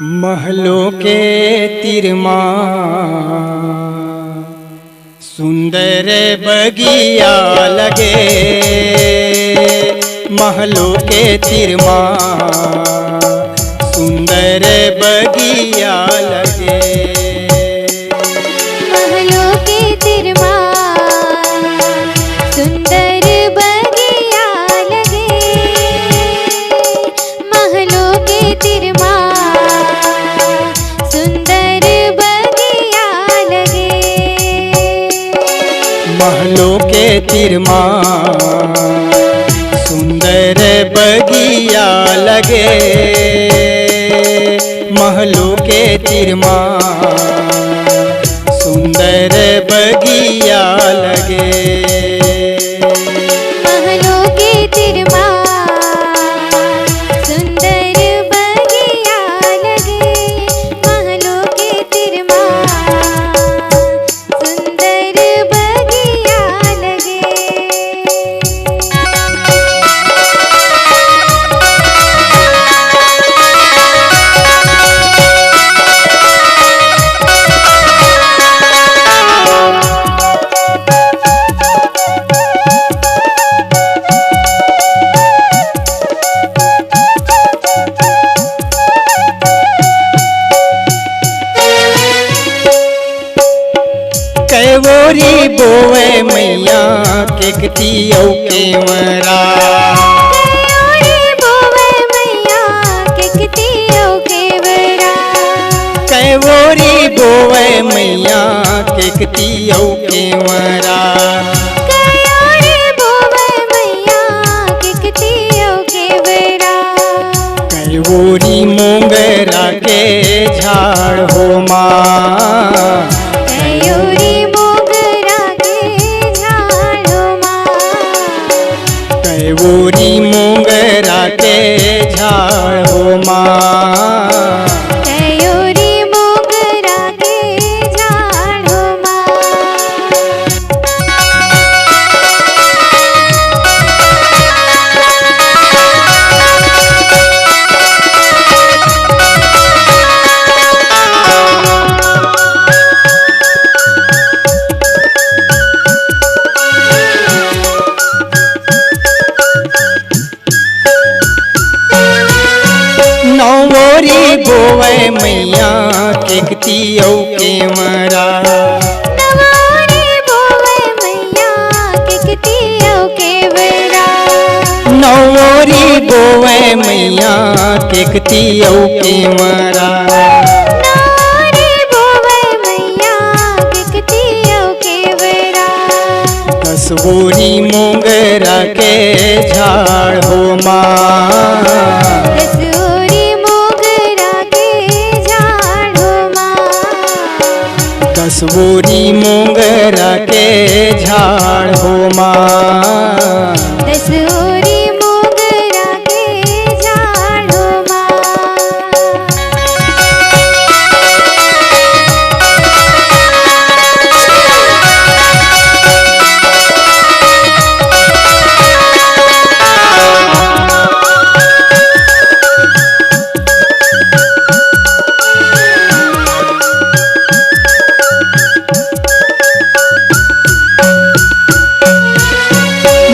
महलों के तिरमा सुंदर बगिया लगे, महलों के तिरमा सुंदर बगिया लगे। महलों के तिरमा सुंदर बगिया लगे, महलों के तिरमा सुंदर बगिया लगे। महलों के तिरमा सुंदर बगिया लगे, महलों के तिरमा सुंदर बगिया लगे। महलों के तिरमा सुंदर बगिया लगे, महलों के तिरमा सुंदर बगिया लगे। कैवोरी बोवे मैया केकतियौ केवरा, कैवोरी बोवे मैया केकतियौ केवरा, कैवोरी बोवे मैया केकतियौ केवरा। कैवोरी बोवे मैया केकतियौ केवरा। कैवोरी मोंगरा के झाड़ हो माँ, कैवोरी मोगरा के झाड़ो माँ, कैवोरी मोंगरा के झाड़ हो माँ। कैवोरी मोगरा के झाड़ो माँ। नौवोरी बोवे मैया केकतियौ केवरा, नवारी बोवे मैया केकतियौ केवरा। नौवोरी बोवे मैया केकतियौ केवरा। नवारी बोवे मैया केकतियौ केवरा। दसवोरी मोंगरा के झाड़ हो माँ, दसोरी मोगरा के झाड़ो माँ, दसवोरी मोंगरा के झाड़ हो माँ। दसोरी मोगरा के झाड़ो माँ।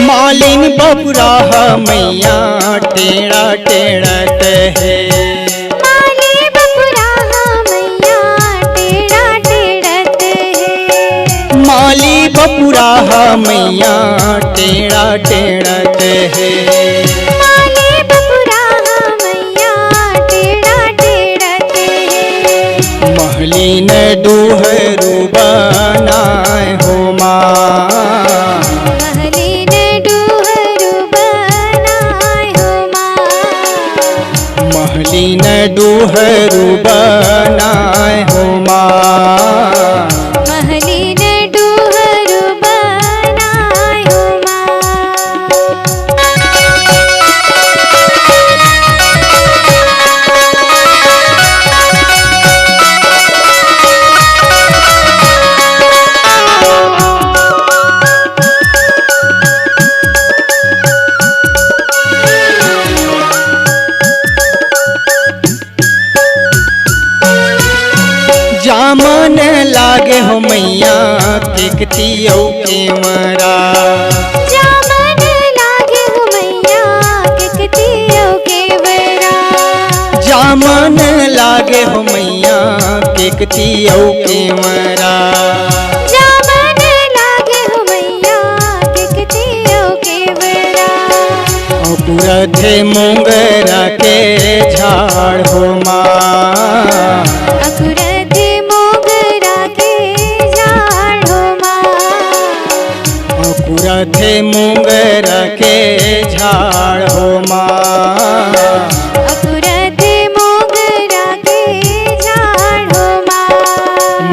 मालिन बबुराह मैया टेढ़ा टेढ़त है, माली बपुराहा मैया टेढ़ा टेढ़त है। माली बबुराह मैया टेढ़ा टेढ़त है। माली बपुराहा मैया टेढ़ा टेढ़त है। महलिन डूहरू बनाए हो माँ, महलिन डूहरू बनाए हो माँ, महलिन डूहरू बनाए हो माँ। महलिन डूहरू बनाए हो माँ। केकतियो केवरा जामन लागे हो मैया केकतियो केवरा जामन लागे हो मैया केकतियो केवरा जामन लागे हो मैया केकतियो केवरा अकुरथे मोंगरा के झाड़ हो माँ अकुरथे मोगरा के झाड़ हो माँ अकुरथे मोंगरा के झाड़ हो माँ अकुरथे मोगरा के झाड़ हो माँ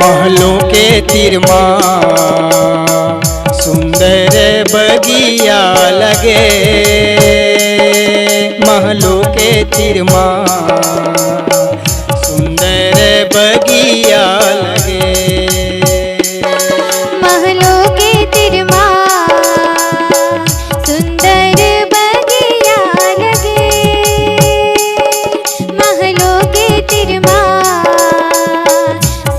महलों के तिरमा सुंदर बगिया लगे महलों के तिरमा सुंदर बगिया लगे महलों के तिरमा सुंदर बगिया लगे महलों के तिरमा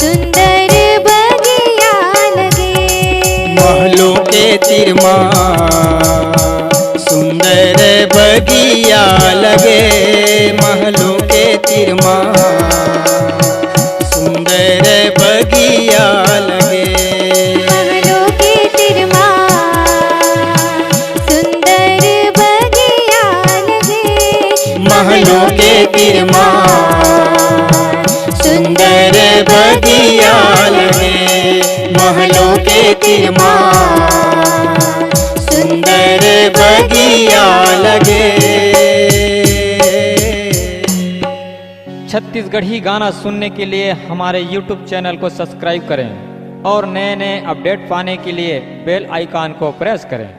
सुंदर बगिया लगे महलों के तिरमा सुंदर बगिया लगे महलों के तिरमा सुंदर बगिया लगे महलों के तिरमा सुंदर बगिया लगे महलों के तिरमा सुंदर बगिया लगे महलों के तिरमा सुंदर बगिया लगे। छत्तीसगढ़ी गाना सुनने के लिए हमारे YouTube चैनल को सब्सक्राइब करें और नए नए अपडेट पाने के लिए बेल आइकॉन को प्रेस करें।